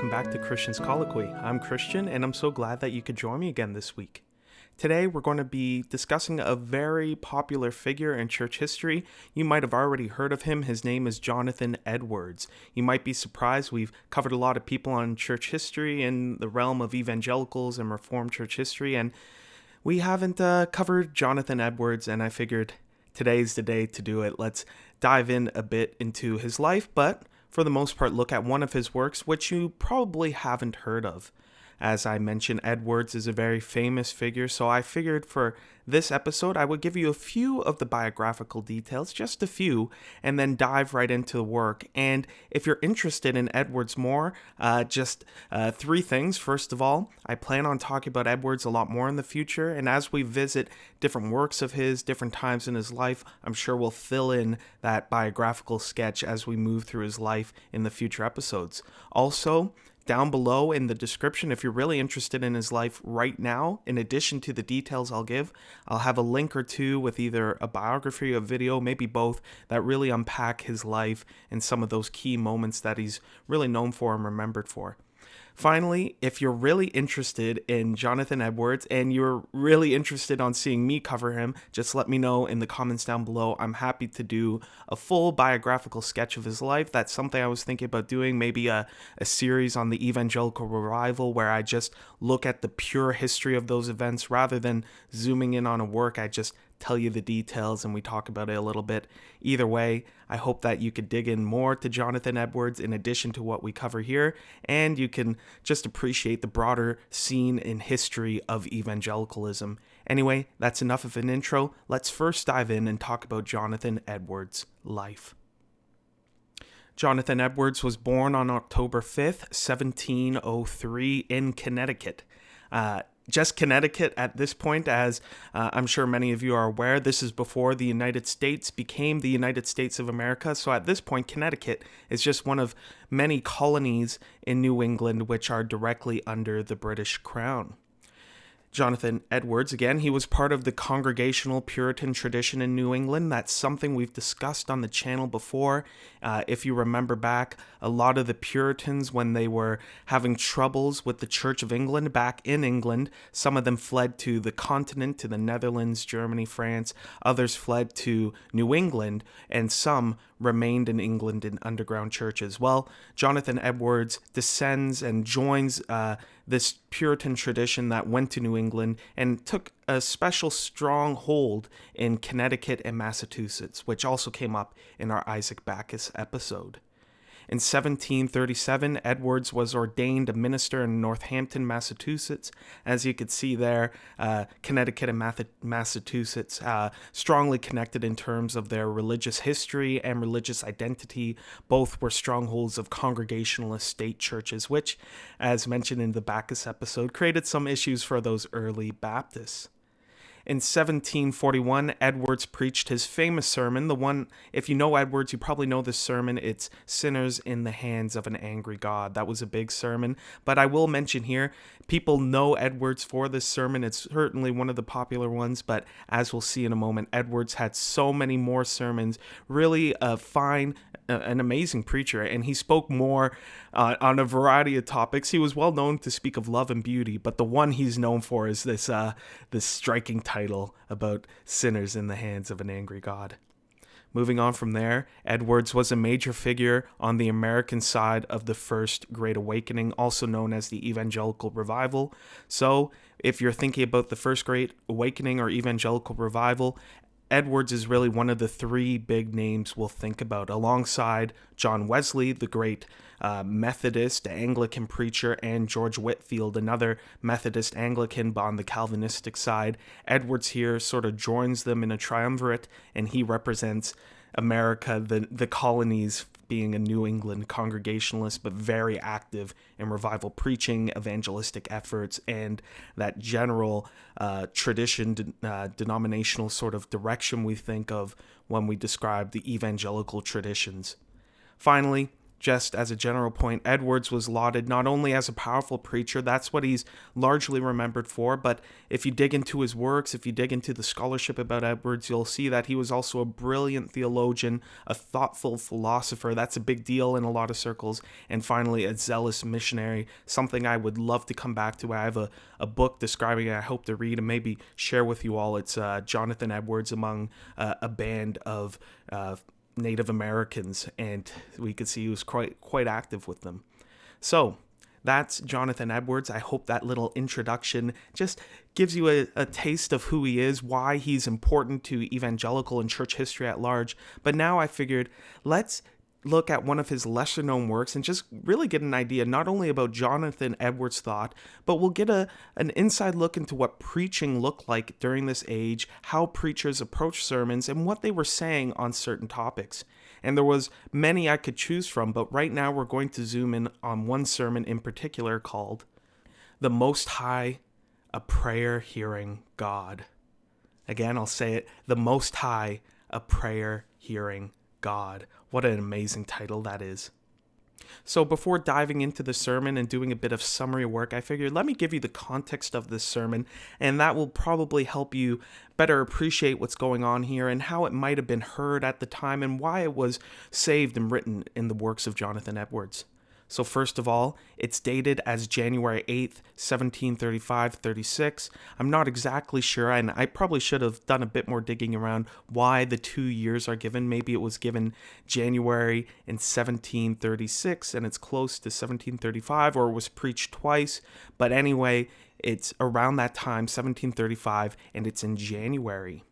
welcome back to Christian's Colloquy. I'm Christian, and I'm so glad that you could join me again this week. Today, we're going to be discussing a very popular figure in church history. You might have already heard of him. His name is Jonathan Edwards. You might be surprised. We've covered a lot of people on church history in the realm of evangelicals and Reformed church history, and we haven't covered Jonathan Edwards, and I figured today's the day to do it. Let's dive in a bit into his life, but for the most part, look at one of his works, which you probably haven't heard of. As I mentioned, Edwards is a very famous figure, so I figured for this episode I would give you a few of the biographical details, just a few, and then dive right into the work. And if you're interested in Edwards more, just three things. First of all, I plan on talking about Edwards a lot more in the future, and as we visit different works of his, different times in his life, I'm sure we'll fill in that biographical sketch as we move through his life in the future episodes. Also, down below in the description, if you're really interested in his life right now, in addition to the details I'll give, I'll have a link or two with either a biography or a video, maybe both, that really unpack his life and some of those key moments that he's really known for and remembered for. Finally, if you're really interested in Jonathan Edwards and you're really interested on seeing me cover him, just let me know in the comments down below. I'm happy to do a full biographical sketch of his life. That's something I was thinking about doing, maybe a series on the Evangelical revival where I just look at the pure history of those events rather than zooming in on a work. I just tell you the details and we talk about it a little bit. Either way, I hope that you could dig in more to Jonathan Edwards in addition to what we cover here, and you can just appreciate the broader scene in history of evangelicalism. Anyway, that's enough of an intro. Let's first dive in and talk about Jonathan Edwards' life. Jonathan Edwards was born on October 5th, 1703 in Connecticut. Just Connecticut at this point, as I'm sure many of you are aware. This is before the United States became the United States of America. So at this point, Connecticut is just one of many colonies in New England which are directly under the British Crown. Jonathan Edwards, again, he was part of the Congregational Puritan tradition in New England. That's something we've discussed on the channel before. If you remember back, a lot of the Puritans, when they were having troubles with the Church of England back in England, some of them fled to the continent, to the Netherlands, Germany, France. Others fled to New England, and some remained in England in underground churches. Well, Jonathan Edwards descends and joins this Puritan tradition that went to New England and took a special strong hold in Connecticut and Massachusetts, which also came up in our Isaac Backus episode. In 1737, Edwards was ordained a minister in Northampton, Massachusetts. As you could see there, Connecticut and Massachusetts strongly connected in terms of their religious history and religious identity. Both were strongholds of Congregationalist state churches, which, as mentioned in the Backus episode, created some issues for those early Baptists. In 1741, Edwards preached his famous sermon, the one, if you know Edwards, you probably know this sermon, it's Sinners in the Hands of an Angry God. That was a big sermon, but I will mention here, people know Edwards for this sermon. It's certainly one of the popular ones, but as we'll see in a moment, Edwards had so many more sermons, really an amazing preacher, and he spoke more on a variety of topics. He was well known to speak of love and beauty, but the one he's known for is this striking title about sinners in the hands of an angry God. Moving on from there, Edwards was a major figure on the American side of the First Great Awakening, also known as the Evangelical Revival. So, if you're thinking about the First Great Awakening or Evangelical Revival, Edwards is really one of the three big names we'll think about, alongside John Wesley, the great Methodist Anglican preacher, and George Whitefield, another Methodist Anglican, but on the Calvinistic side. Edwards here sort of joins them in a triumvirate, and he represents America, the colonies, being a New England Congregationalist, but very active in revival preaching, evangelistic efforts, and that general tradition, denominational sort of direction we think of when we describe the evangelical traditions. Finally, just as a general point, Edwards was lauded not only as a powerful preacher, that's what he's largely remembered for, but if you dig into his works, if you dig into the scholarship about Edwards, you'll see that he was also a brilliant theologian, a thoughtful philosopher. That's a big deal in a lot of circles. And finally, a zealous missionary, something I would love to come back to. I have a book describing it I hope to read and maybe share with you all. It's Jonathan Edwards among a band of Native Americans, and we could see he was quite active with them. So that's Jonathan Edwards. I hope that little introduction just gives you a taste of who he is, why he's important to evangelical and church history at large. But now I figured let's look at one of his lesser known works and just really get an idea not only about Jonathan Edwards' thought, but we'll get an inside look into what preaching looked like during this age, how preachers approached sermons, and what they were saying on certain topics. And there was many I could choose from, but right now we're going to zoom in on one sermon in particular called "The Most High, a Prayer Hearing God." Again, I'll say it, "The Most High, a Prayer Hearing God." What an amazing title that is. So before diving into the sermon and doing a bit of summary work, I figured let me give you the context of this sermon, and that will probably help you better appreciate what's going on here and how it might have been heard at the time and why it was saved and written in the works of Jonathan Edwards. So first of all, it's dated as January 8th, 1735-36. I'm not exactly sure, and I probably should have done a bit more digging around why the 2 years are given. Maybe it was given January in 1736, and it's close to 1735, or it was preached twice. But anyway, it's around that time, 1735, and it's in January.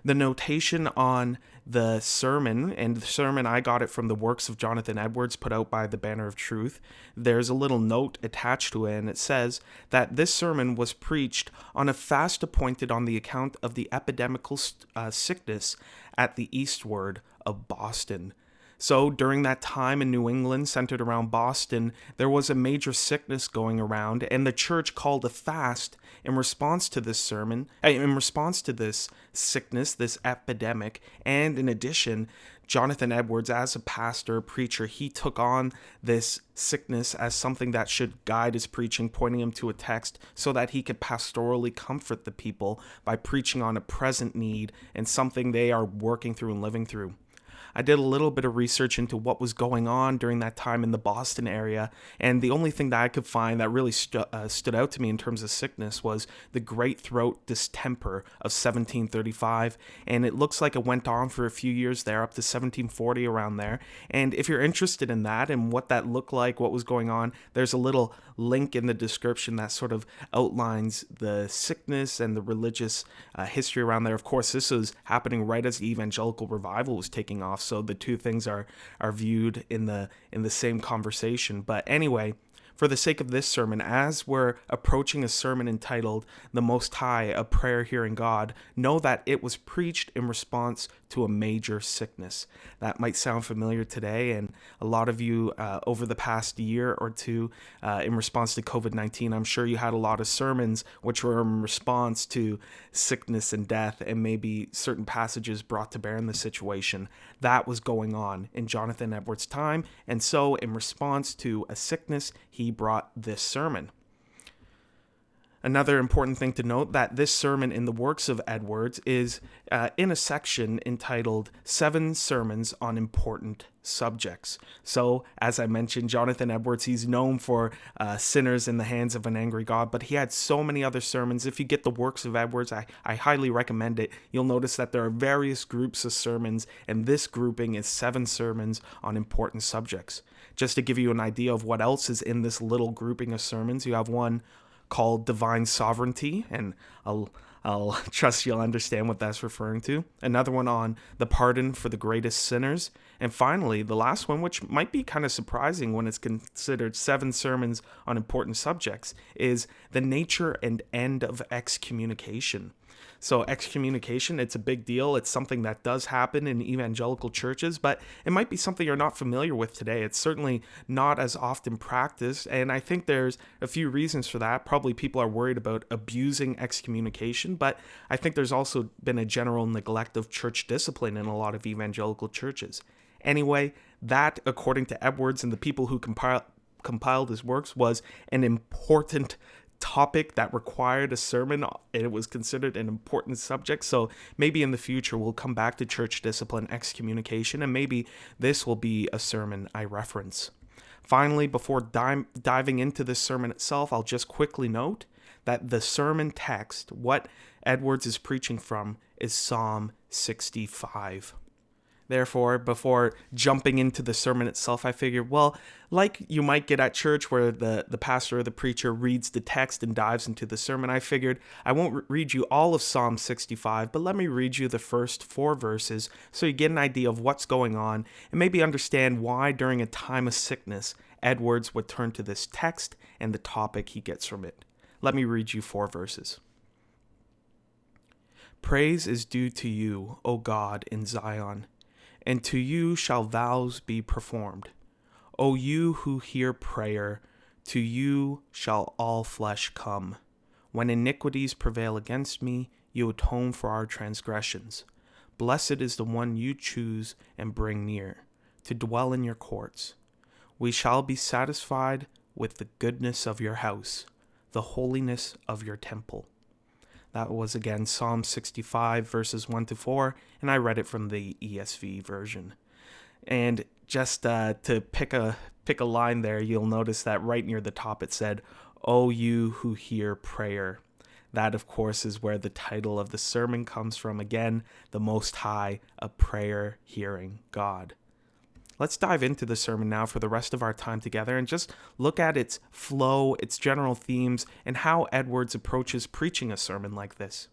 The notation on the sermon, and the sermon I got it from the works of Jonathan Edwards put out by the Banner of Truth, there's a little note attached to it, and it says that this sermon was preached on a fast appointed on the account of the epidemical sickness at the eastward of Boston. So during that time in New England, centered around Boston, there was a major sickness going around, and the church called a fast in response to this sermon, in response to this sickness, this epidemic. And in addition, Jonathan Edwards, as a pastor, preacher, he took on this sickness as something that should guide his preaching, pointing him to a text so that he could pastorally comfort the people by preaching on a present need and something they are working through and living through. I did a little bit of research into what was going on during that time in the Boston area, and the only thing that I could find that really stood out to me in terms of sickness was the great throat distemper of 1735, and it looks like it went on for a few years there, up to 1740, around there. And if you're interested in that and what that looked like, what was going on, there's a little link in the description that sort of outlines the sickness and the religious history around there. Of course, this was happening right as the Evangelical revival was taking off, so the two things are viewed in the same conversation. But anyway, for the sake of this sermon, as we're approaching a sermon entitled "The Most High, a Prayer Hearing God," know that it was preached in response to a major sickness. That might sound familiar today, and a lot of you over the past year or two in response to COVID-19, I'm sure you had a lot of sermons which were in response to sickness and death, and maybe certain passages brought to bear in the situation. That was going on in Jonathan Edwards' time, and so in response to a sickness, he brought this sermon. Another important thing to note that this sermon in the works of Edwards is in a section entitled 7 Sermons on Important Subjects. So, as I mentioned, Jonathan Edwards, he's known for Sinners in the Hands of an Angry God, but he had so many other sermons. If you get the works of Edwards, I highly recommend it. You'll notice that there are various groups of sermons, and this grouping is 7 sermons on important subjects. Just to give you an idea of what else is in this little grouping of sermons, you have one called Divine Sovereignty, and I'll trust you'll understand what that's referring to. Another one on the pardon for the greatest sinners. And finally, the last one, which might be kind of surprising when it's considered 7 sermons on important subjects, is the nature and end of excommunication. So excommunication, it's a big deal. It's something that does happen in evangelical churches, but it might be something you're not familiar with today. It's certainly not as often practiced, and I think there's a few reasons for that. Probably people are worried about abusing excommunication, but I think there's also been a general neglect of church discipline in a lot of evangelical churches. Anyway, that, according to Edwards and the people who compiled his works, was an important topic that required a sermon. It was considered an important subject. So maybe in the future we'll come back to church discipline, excommunication, and maybe this will be a sermon I reference. Finally, before diving into this sermon itself, I'll just quickly note that the sermon text, what Edwards is preaching from, is Psalm 65. Therefore, before jumping into the sermon itself, I figured, well, like you might get at church where the pastor or the preacher reads the text and dives into the sermon, I figured I won't read you all of Psalm 65, but let me read you the first 4 verses so you get an idea of what's going on and maybe understand why during a time of sickness, Edwards would turn to this text and the topic he gets from it. Let me read you 4 verses. Praise is due to you, O God, in Zion, and to you shall vows be performed. O you who hear prayer, to you shall all flesh come. When iniquities prevail against me, you atone for our transgressions. Blessed is the one you choose and bring near, to dwell in your courts. We shall be satisfied with the goodness of your house, the holiness of your temple. That was again Psalm 65 verses 1-4, and I read it from the ESV version. And just to pick a line there, you'll notice that right near the top it said, "O you who hear prayer." That, of course, is where the title of the sermon comes from. Again, the Most High, a prayer hearing God. Let's dive into the sermon now for the rest of our time together and just look at its flow, its general themes, and how Edwards approaches preaching a sermon like this.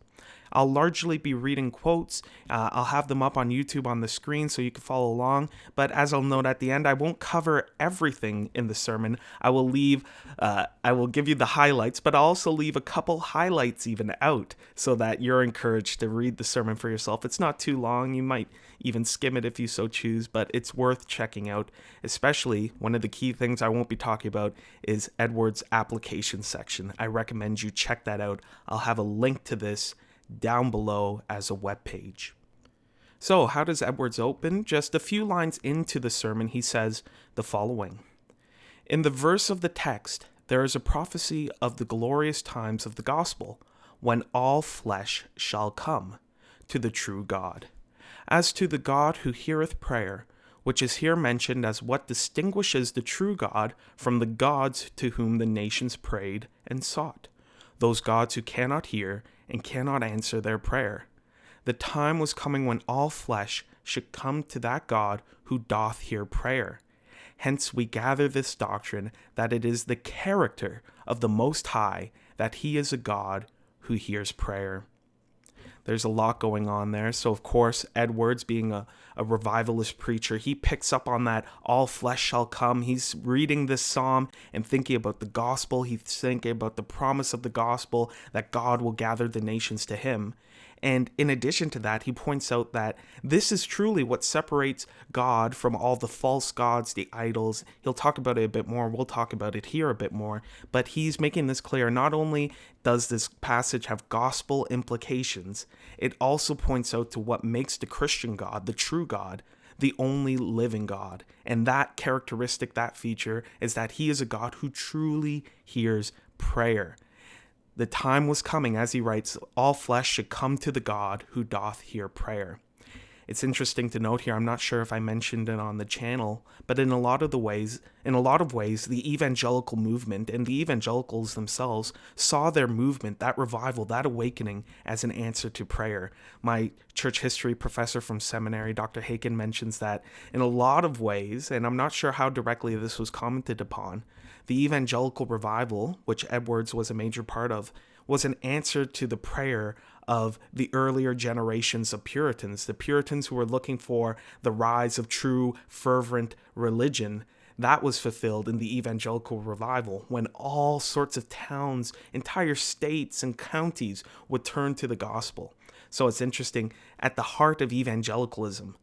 I'll largely be reading quotes. I'll have them up on YouTube on the screen so you can follow along. But as I'll note at the end, I won't cover everything in the sermon. I will give you the highlights, but I'll also leave a couple highlights even out so that you're encouraged to read the sermon for yourself. It's not too long. You might even skim it if you so choose, but it's worth checking out. Especially one of the key things I won't be talking about is Edwards' application section. I recommend you check that out. I'll have a link to this down below as a web page. So, how does Edwards open? Just a few lines into the sermon, he says the following. In the verse of the text, there is a prophecy of the glorious times of the gospel, when all flesh shall come to the true God. As to the God who heareth prayer, which is here mentioned as what distinguishes the true God from the gods to whom the nations prayed and sought, those gods who cannot hear and cannot answer their prayer. The time was coming when all flesh should come to that God who doth hear prayer. Hence we gather this doctrine that it is the character of the Most High that he is a God who hears prayer. There's a lot going on there. So, of course, Edwards, being a revivalist preacher, he picks up on that all flesh shall come. He's reading this psalm and thinking about the gospel. He's thinking about the promise of the gospel that God will gather the nations to him. And in addition to that, he points out that this is truly what separates God from all the false gods, the idols. He'll talk about it a bit more. We'll talk about it here a bit more. But he's making this clear. Not only does this passage have gospel implications, it also points out to what makes the Christian God, the true God, the only living God. And that characteristic, that feature, is that he is a God who truly hears prayer. The time was coming, as he writes, all flesh should come to the God who doth hear prayer. It's interesting to note here, I'm not sure if I mentioned it on the channel, but in a lot of ways, the evangelical movement and the evangelicals themselves saw their movement, that revival, that awakening, as an answer to prayer. My church history professor from seminary, Dr. Haken, mentions that in a lot of ways, and I'm not sure how directly this was commented upon, the evangelical revival, which Edwards was a major part of, was an answer to the prayer of the earlier generations of Puritans, the Puritans who were looking for the rise of true, fervent religion. That was fulfilled in the evangelical revival, when all sorts of towns, entire states and counties would turn to the gospel. So it's interesting, at the heart of evangelicalism,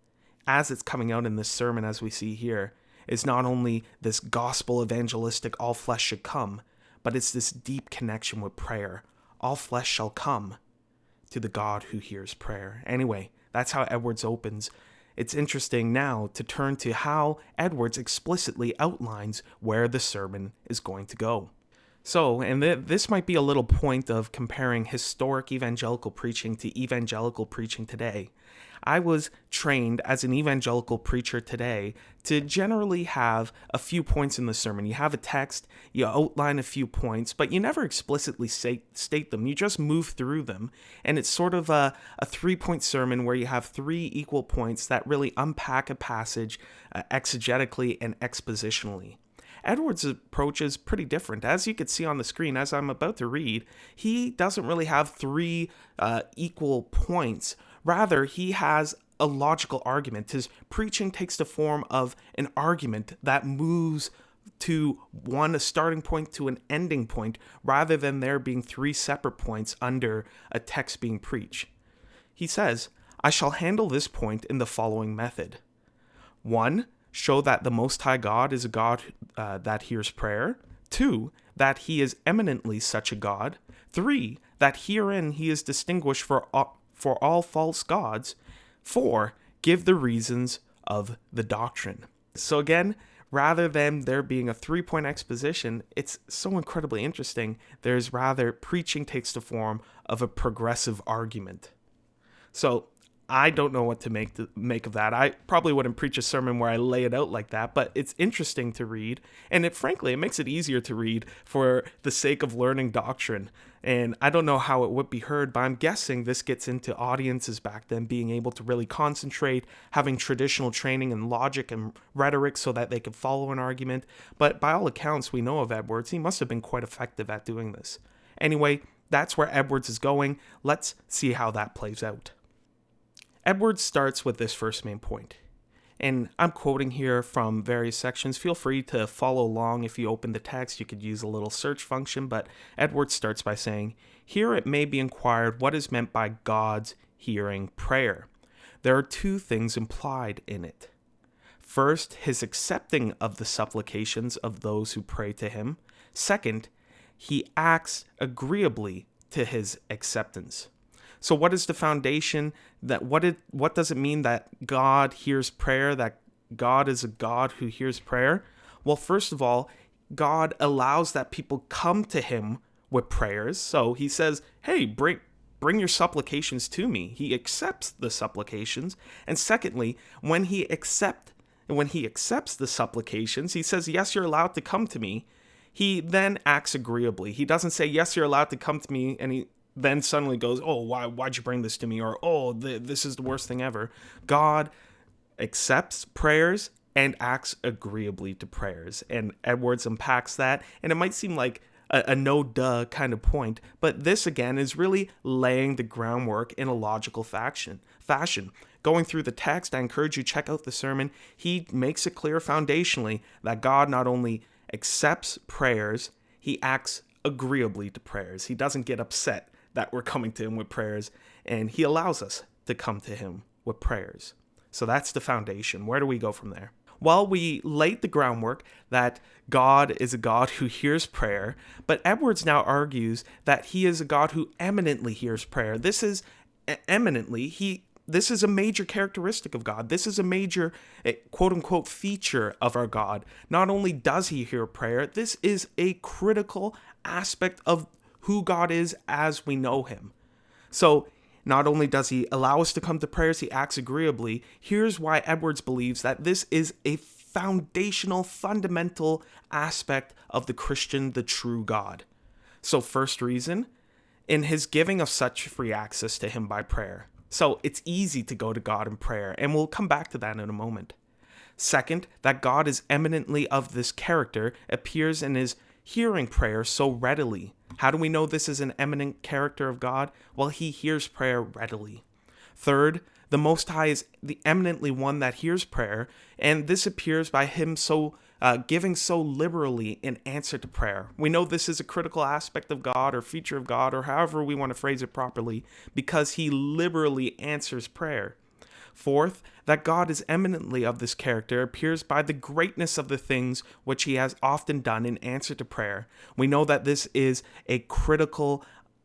as it's coming out in this sermon as we see here, is not only this gospel evangelistic all flesh should come, but it's this deep connection with prayer. All flesh shall come to the God who hears prayer. Anyway, that's how Edwards opens. it's interesting now to turn to how Edwards explicitly outlines where the sermon is going to go. So, and this might be a little point of comparing historic evangelical preaching to evangelical preaching today. I was trained as an evangelical preacher today to generally have a few points in the sermon. You have a text, you outline a few points, but you never explicitly state them. You just move through them. And it's sort of a 3-point sermon where you have 3 equal points that really unpack a passage exegetically and expositionally. Edwards' approach is pretty different. As you can see on the screen, as I'm about to read, he doesn't really have 3 equal points. Rather, he has a logical argument. His preaching takes the form of an argument that moves to a starting point to an ending point, rather than there being 3 separate points under a text being preached. He says, I shall handle this point in the following method. 1. Show that the Most High God is a God that hears prayer. 2. That he is eminently such a God. 3. That herein he is distinguished for all false gods. 4. Give the reasons of the doctrine. So again, rather than there being a 3-point exposition, it's so incredibly interesting. There's rather preaching takes the form of a progressive argument. So I don't know what to make of that. I probably wouldn't preach a sermon where I lay it out like that, but it's interesting to read, and frankly, it makes it easier to read for the sake of learning doctrine. And I don't know how it would be heard, but I'm guessing this gets into audiences back then being able to really concentrate, having traditional training in logic and rhetoric so that they could follow an argument. But by all accounts we know of Edwards, he must have been quite effective at doing this. Anyway, that's where Edwards is going. Let's see how that plays out. Edwards starts with this first main point, and I'm quoting here from various sections. Feel free to follow along. If you open the text, you could use a little search function, but Edwards starts by saying, here it may be inquired what is meant by God's hearing prayer. There are 2 things implied in it. First, his accepting of the supplications of those who pray to him. Second, he acts agreeably to his acceptance. So what is the foundation? What does it mean that God hears prayer, that God is a God who hears prayer? Well, first of all, God allows that people come to him with prayers. So he says, hey, bring your supplications to me. He accepts the supplications. And secondly, when he accepts the supplications, he says, yes, you're allowed to come to me. He then acts agreeably. He doesn't say, yes, you're allowed to come to me, and he then suddenly goes, oh, why'd you bring this to me? Or, oh, this is the worst thing ever. God accepts prayers and acts agreeably to prayers. And Edwards unpacks that, and it might seem like a no-duh kind of point, but this, again, is really laying the groundwork in a logical fashion. Going through the text, I encourage you to check out the sermon. He makes it clear foundationally that God not only accepts prayers, he acts agreeably to prayers. He doesn't get upset that we're coming to him with prayers, and he allows us to come to him with prayers. So that's the foundation. Where do we go from there? Well, we laid the groundwork that God is a God who hears prayer, but Edwards now argues that he is a God who eminently hears prayer. This is a major characteristic of God. This is a major quote-unquote feature of our God. Not only does he hear prayer, this is a critical aspect of who God is as we know him. So not only does he allow us to come to prayers, he acts agreeably. Here's why Edwards believes that this is a fundamental aspect of the Christian, the true God. So first reason, in his giving of such free access to him by prayer. So it's easy to go to God in prayer, and we'll come back to that in a moment. Second, that God is eminently of this character appears in his hearing prayer so readily. How do we know this is an eminent character of God? Well, he hears prayer readily. Third, the Most High is the eminently one that hears prayer, and this appears by him giving so liberally in answer to prayer. We know this is a critical aspect of God or feature of God, or however we want to phrase it properly, because he liberally answers prayer. Fourth, that God is eminently of this character appears by the greatness of the things which he has often done in answer to prayer. We know that this is a critical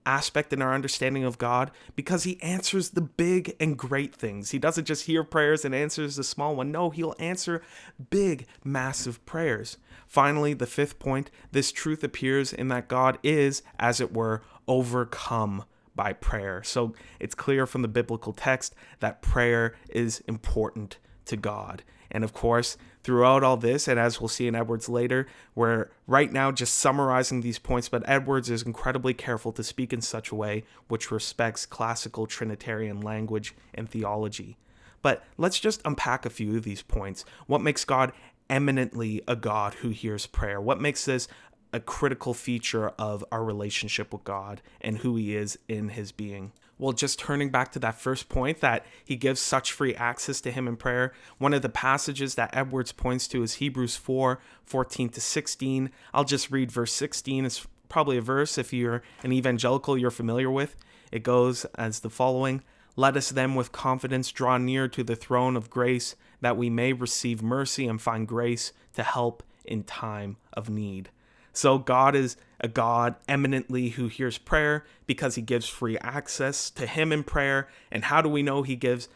aspect in our understanding of God because he answers the big and great things. He doesn't just hear prayers and answers the small one. No, he'll answer big, massive prayers. Finally, the fifth point, this truth appears in that God is, as it were, overcome by prayer. So it's clear from the biblical text that prayer is important to God. And of course, throughout all this, and as we'll see in Edwards later, we're right now just summarizing these points, but Edwards is incredibly careful to speak in such a way which respects classical Trinitarian language and theology. But let's just unpack a few of these points. What makes God eminently a God who hears prayer? What makes this a critical feature of our relationship with God and who he is in his being? Well, just turning back to that first point that he gives such free access to him in prayer, one of the passages that Edwards points to is Hebrews 4:14-16. I'll just read verse 16. It's probably a verse, if you're an evangelical, you're familiar with. It goes as the following: "Let us then with confidence draw near to the throne of grace, that we may receive mercy and find grace to help in time of need." So God is a God eminently who hears prayer because he gives free access to him in prayer. And how do we know he gives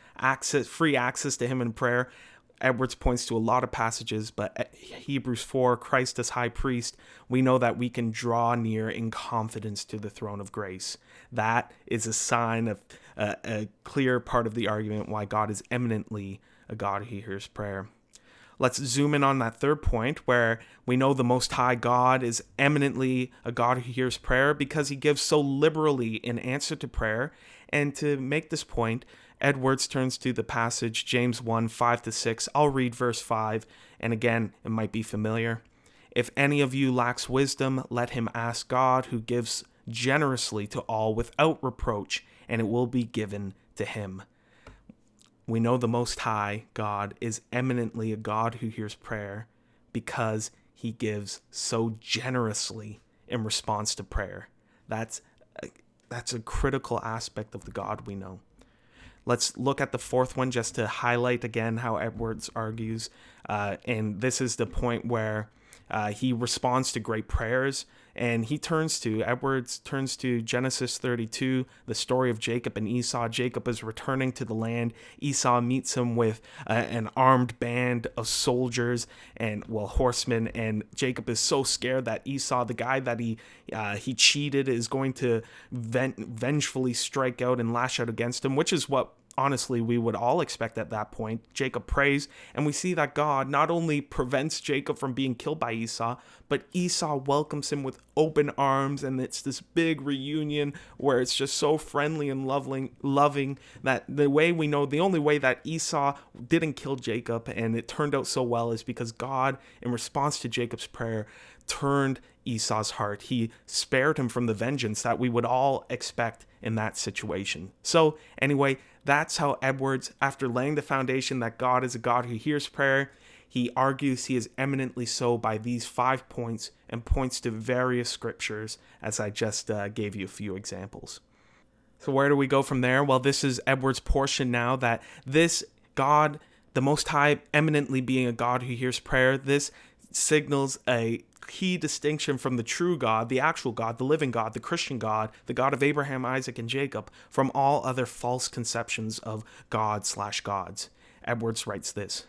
free access to him in prayer? Edwards points to a lot of passages, but Hebrews 4, Christ as high priest, we know that we can draw near in confidence to the throne of grace. That is a sign of a clear part of the argument why God is eminently a God who hears prayer. Let's zoom in on that third point where we know the Most High God is eminently a God who hears prayer because he gives so liberally in answer to prayer. And to make this point, Edwards turns to the passage James 1, 5-6. I'll read verse 5, and again, it might be familiar. "If any of you lacks wisdom, let him ask God, who gives generously to all without reproach, and it will be given to him." We know the Most High God is eminently a God who hears prayer because he gives so generously in response to prayer. That's a critical aspect of the God we know. Let's look at the fourth one just to highlight again how Edwards argues. And this is the point where he responds to great prayers. And Edwards turns to Genesis 32, the story of Jacob and Esau. Jacob is returning to the land. Esau meets him with an armed band of soldiers and, horsemen. And Jacob is so scared that Esau, the guy that he cheated, is going to vengefully strike out and lash out against him, which is what honestly we would all expect at that point. Jacob prays, and we see that God not only prevents Jacob from being killed by Esau, but Esau welcomes him with open arms, and it's this big reunion where it's just so friendly and loving that the only way that Esau didn't kill Jacob and it turned out so well is because God, in response to Jacob's prayer, turned Esau's heart. He spared him from the vengeance that we would all expect in that situation. So anyway, that's how Edwards, after laying the foundation that God is a God who hears prayer, he argues he is eminently so by these 5 points and points to various scriptures, as I just gave you a few examples. So where do we go from there? Well, this is Edwards' portion now, that this God, the Most High, eminently being a God who hears prayer, this signals a key distinction from the true God, the actual God, the living God, the Christian God, the God of Abraham, Isaac, and Jacob, from all other false conceptions of God/gods. Edwards writes this: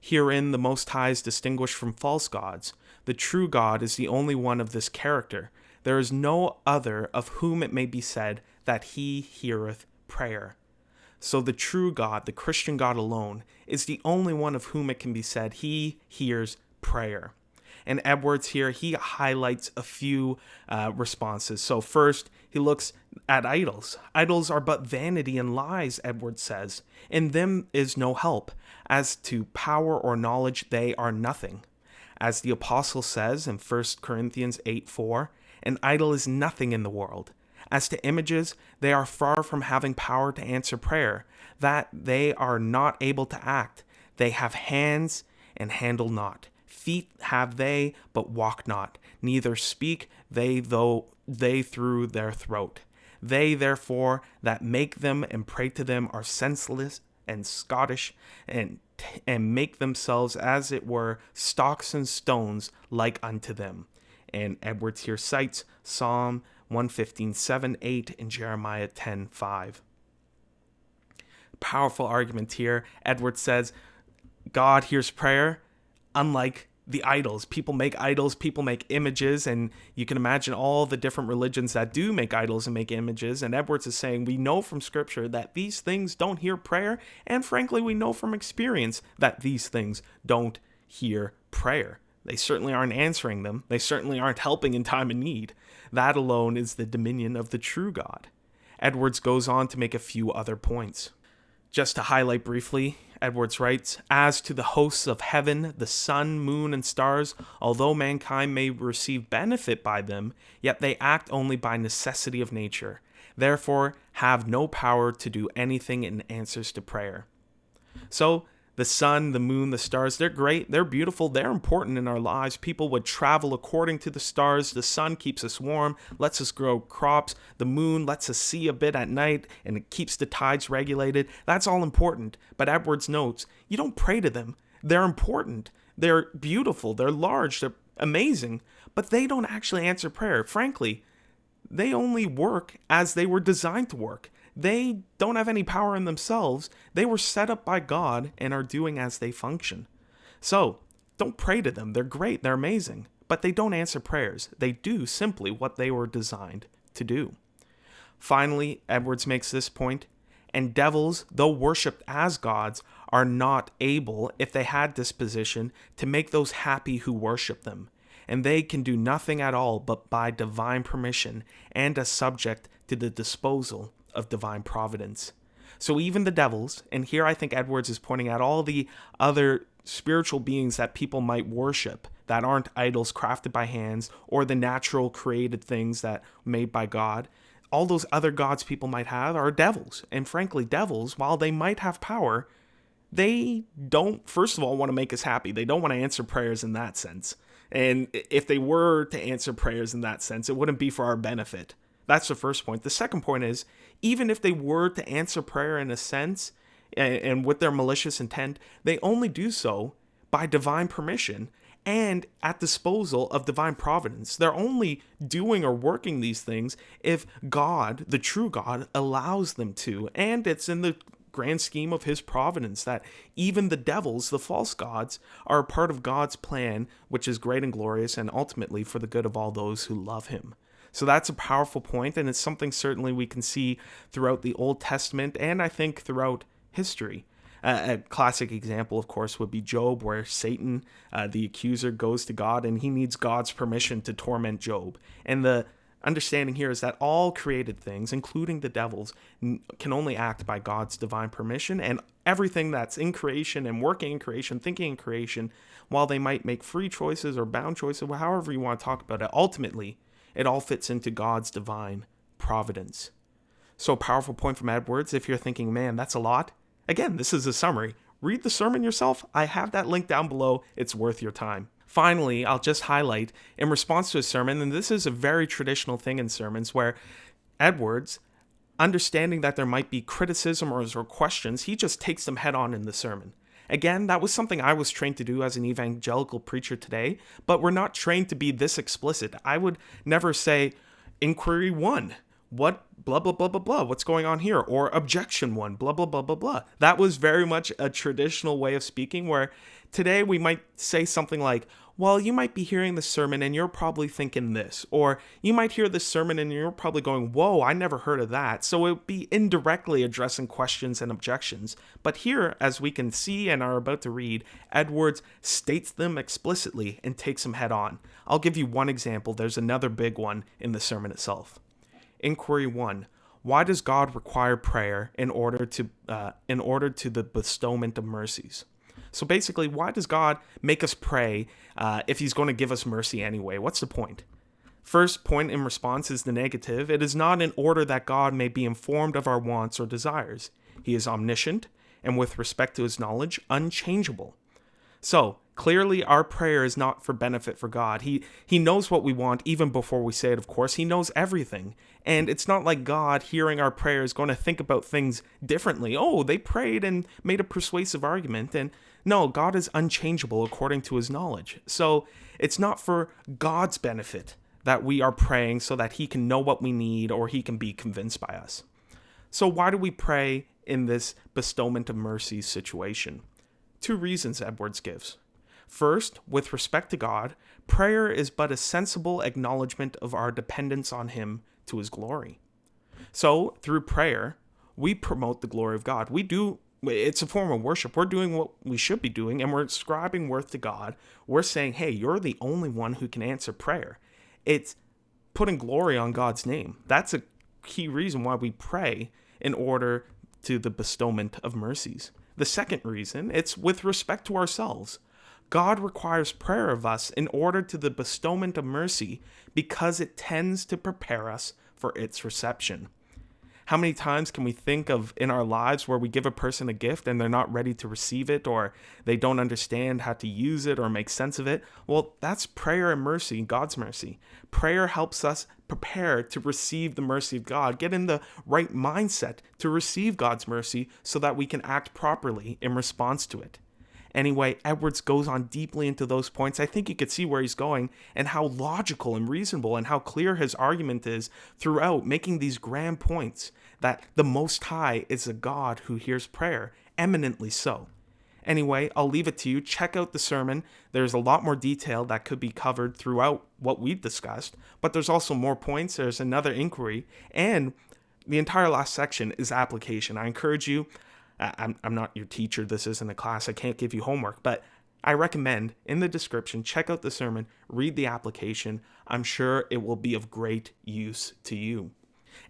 "Herein the Most High is distinguished from false gods. The true God is the only one of this character. There is no other of whom it may be said that he heareth prayer." So the true God, the Christian God alone, is the only one of whom it can be said he hears prayer. And Edwards here, he highlights a few responses. So first, he looks at idols. Idols are but vanity and lies, Edwards says. In them is no help. As to power or knowledge, they are nothing. As the apostle says in 1 Corinthians 8:4, an idol is nothing in the world. As to images, they are far from having power to answer prayer, that they are not able to act. They have hands and handle not. Feet have they, but walk not. Neither speak they, though they through their throat. They, therefore, that make them and pray to them are senseless and Scottish, and make themselves, as it were, stocks and stones like unto them. And Edwards here cites Psalm 1:15, 7, 8, and Jeremiah 10:5. Powerful argument here. Edwards says God hears prayer, unlike the idols. People make idols, people make images, and you can imagine all the different religions that do make idols and make images. And Edwards is saying we know from Scripture that these things don't hear prayer, and frankly, we know from experience that these things don't hear prayer. They certainly aren't answering them. They certainly aren't helping in time of need. That alone is the dominion of the true God. Edwards goes on to make a few other points. Just to highlight briefly, Edwards writes, "As to the hosts of heaven, the sun, moon, and stars, although mankind may receive benefit by them, yet they act only by necessity of nature, therefore have no power to do anything in answers to prayer." So, the sun, the moon, the stars, they're great, they're beautiful, they're important in our lives. People would travel according to the stars. The sun keeps us warm, lets us grow crops. The moon lets us see a bit at night, and it keeps the tides regulated. That's all important. But Edwards notes, you don't pray to them. They're important. They're beautiful. They're large. They're amazing. But they don't actually answer prayer. Frankly, they only work as they were designed to work. They don't have any power in themselves. They were set up by God and are doing as they function. So, don't pray to them. They're great. They're amazing. But they don't answer prayers. They do simply what they were designed to do. Finally, Edwards makes this point, and devils, though worshipped as gods, are not able, if they had disposition, to make those happy who worship them. And they can do nothing at all but by divine permission and as subject to the disposal of divine providence. So even the devils, and here I think Edwards is pointing out all the other spiritual beings that people might worship that aren't idols crafted by hands or the natural created things that made by God. All those other gods people might have are devils. And frankly, devils, while they might have power, they don't, first of all, want to make us happy. They don't want to answer prayers in that sense. And if they were to answer prayers in that sense, it wouldn't be for our benefit. That's the first point. The second point is, even if they were to answer prayer in a sense, and with their malicious intent, they only do so by divine permission and at disposal of divine providence. They're only doing or working these things if God, the true God, allows them to. And it's in the grand scheme of his providence that even the devils, the false gods, are a part of God's plan, which is great and glorious and ultimately for the good of all those who love him. So that's a powerful point, and it's something certainly we can see throughout the Old Testament and I think throughout history. A classic example, of course, would be Job, where Satan, the accuser, goes to God and he needs God's permission to torment Job. And the understanding here is that all created things, including the devils, can only act by God's divine permission, and everything that's in creation and working in creation, thinking in creation, while they might make free choices or bound choices, however you want to talk about it, ultimately, it all fits into God's divine providence. So, powerful point from Edwards. If you're thinking, man, that's a lot. Again, this is a summary. Read the sermon yourself. I have that link down below. It's worth your time. Finally, I'll just highlight, in response to a sermon, and this is a very traditional thing in sermons, where Edwards, understanding that there might be criticism or questions, he just takes them head on in the sermon. Again, that was something I was trained to do as an evangelical preacher today, but we're not trained to be this explicit. I would never say, inquiry 1, what, blah, blah, blah, blah, blah, what's going on here? Or objection 1, blah, blah, blah, blah, blah. That was very much a traditional way of speaking, where today we might say something like, well, you might be hearing the sermon and you're probably thinking this, or you might hear this sermon and you're probably going, whoa, I never heard of that. So it would be indirectly addressing questions and objections. But here, as we can see and are about to read, Edwards states them explicitly and takes them head on. I'll give you one example. There's another big one in the sermon itself. Inquiry 1. Why does God require prayer in order to the bestowment of mercies? So basically, why does God make us pray if he's going to give us mercy anyway? What's the point? First point in response is the negative. It is not in order that God may be informed of our wants or desires. He is omniscient, and with respect to his knowledge, unchangeable. So, clearly our prayer is not for benefit for God. He knows what we want even before we say it, of course. He knows everything. And it's not like God, hearing our prayer, is going to think about things differently. Oh, they prayed and made a persuasive argument. And no, God is unchangeable according to his knowledge. So it's not for God's benefit that we are praying so that he can know what we need or he can be convinced by us. So why do we pray in this bestowment of mercy situation? 2 reasons Edwards gives. First, with respect to God, prayer is but a sensible acknowledgement of our dependence on him to his glory. So, through prayer, we promote the glory of God. It's a form of worship. We're doing what we should be doing, and we're ascribing worth to God. We're saying, hey, you're the only one who can answer prayer. It's putting glory on God's name. That's a key reason why we pray in order to the bestowment of mercies. The second reason, it's with respect to ourselves. God requires prayer of us in order to the bestowment of mercy because it tends to prepare us for its reception. How many times can we think of in our lives where we give a person a gift and they're not ready to receive it, or they don't understand how to use it or make sense of it? Well, that's prayer and mercy, God's mercy. Prayer helps us prepare to receive the mercy of God, get in the right mindset to receive God's mercy so that we can act properly in response to it. Anyway, Edwards goes on deeply into those points. I think you could see where he's going and how logical and reasonable and how clear his argument is throughout, making these grand points that the Most High is a God who hears prayer, eminently so. Anyway, I'll leave it to you. Check out the sermon. There's a lot more detail that could be covered throughout what we've discussed, but there's also more points. There's another inquiry, and the entire last section is application. I encourage you. I'm not your teacher. This isn't a class. I can't give you homework, but I recommend in the description, check out the sermon, read the application. I'm sure it will be of great use to you.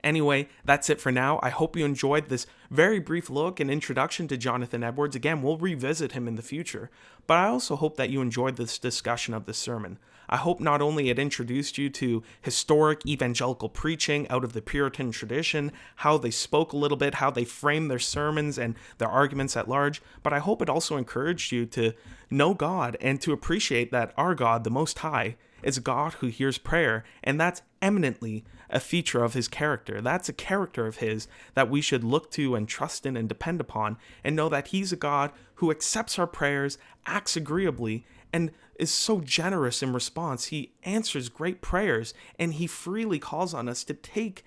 Anyway, that's it for now. I hope you enjoyed this very brief look and introduction to Jonathan Edwards. Again, we'll revisit him in the future, but I also hope that you enjoyed this discussion of the sermon. I hope not only it introduced you to historic evangelical preaching out of the Puritan tradition, how they spoke a little bit, how they framed their sermons and their arguments at large, but I hope it also encouraged you to know God and to appreciate that our God, the Most High, is a God who hears prayer, and that's eminently a feature of his character. That's a character of his that we should look to and trust in and depend upon, and know that he's a God who accepts our prayers, acts agreeably, and is so generous in response. He answers great prayers, and he freely calls on us to take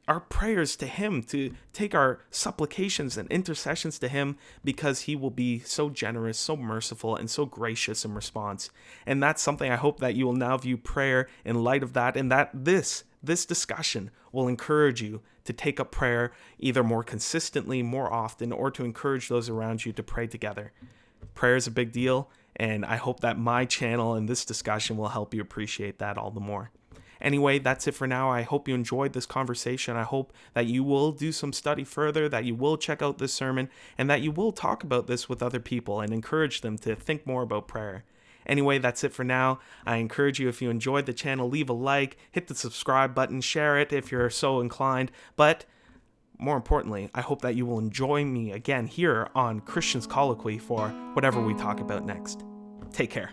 our prayers to him, to take our supplications and intercessions to him, because he will be so generous, so merciful, and so gracious in response. And that's something I hope that you will now view prayer in light of that, and that this discussion will encourage you to take up prayer either more consistently, more often, or to encourage those around you to pray together. Prayer is a big deal, and I hope that my channel and this discussion will help you appreciate that all the more. Anyway, that's it for now. I hope you enjoyed this conversation. I hope that you will do some study further, that you will check out this sermon, and that you will talk about this with other people and encourage them to think more about prayer. Anyway, that's it for now. I encourage you, if you enjoyed the channel, leave a like, hit the subscribe button, share it if you're so inclined. But more importantly, I hope that you will join me again here on Christian's Colloquy for whatever we talk about next. Take care.